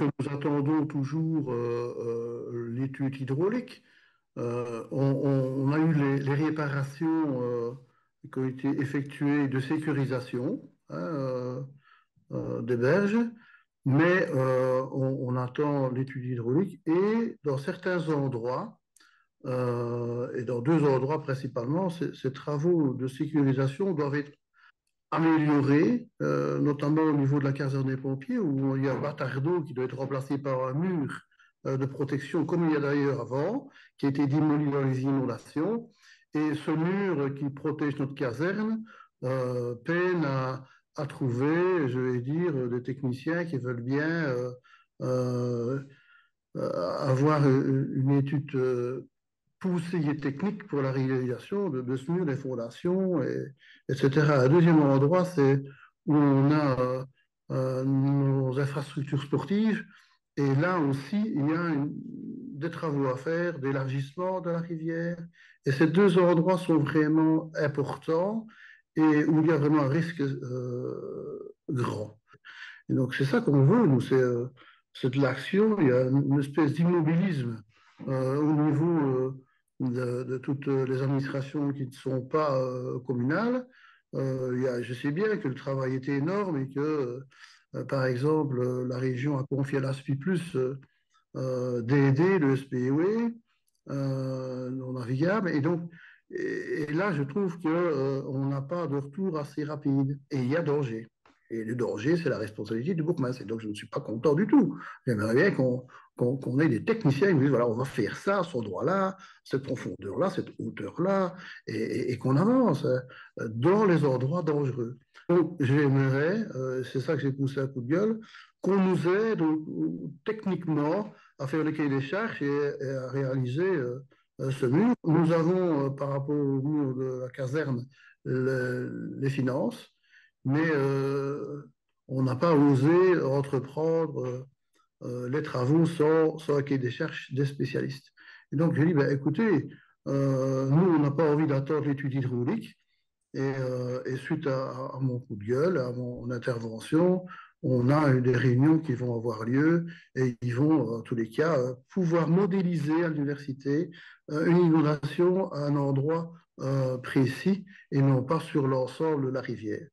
Nous attendons toujours l'étude hydraulique. On a eu les réparations qui ont été effectuées de sécurisation, hein, des berges, mais on attend l'étude hydraulique et dans certains endroits, et dans deux endroits principalement, ces travaux de sécurisation doivent être améliorés, notamment au niveau de la caserne des pompiers, où il y a un bâtard qui doit être remplacé par un mur de protection, comme il y a d'ailleurs avant, qui a été démoli dans les inondations. Et ce mur qui protège notre caserne peine à trouver, je vais dire, des techniciens qui veulent bien euh, avoir une étude poussée et technique pour la réalisation de ce mur des fondations, etc. Un deuxième endroit, c'est où on a nos infrastructures sportives. Et là aussi, il y a des travaux à faire, d'élargissement de la rivière. Et ces deux endroits sont vraiment importants et où il y a vraiment un risque grand. Et donc, c'est ça qu'on veut, nous, c'est de l'action. Il y a une espèce d'immobilisme au niveau de toutes les administrations qui ne sont pas communales. Je sais bien que le travail était énorme et que, par exemple, la région a confié à l'ASPI Plus d'aider le SPOE non navigable. Et donc, et là, je trouve que on n'a pas de retour assez rapide et il y a danger. Et le danger, c'est la responsabilité du bourgmestre. Et donc, je ne suis pas content du tout. J'aimerais bien qu'on ait des techniciens qui nous disent, voilà, on va faire ça, ce endroit-là, cette profondeur-là, cette hauteur-là, et qu'on avance dans les endroits dangereux. Donc, j'aimerais, c'est ça que j'ai poussé un coup de gueule, qu'on nous aide techniquement à faire le cahier des charges et à réaliser ce mur. Nous avons, par rapport au mur de la caserne, les finances, mais on n'a pas osé entreprendre les travaux sans un cahier des charges des spécialistes. Et donc, j'ai dit, ben, écoutez, nous, on n'a pas envie d'attendre l'étude hydraulique. Et suite à mon coup de gueule, à mon intervention, on a eu des réunions qui vont avoir lieu et ils vont, en tous les cas, pouvoir modéliser à l'université une inondation à un endroit précis et non pas sur l'ensemble de la rivière.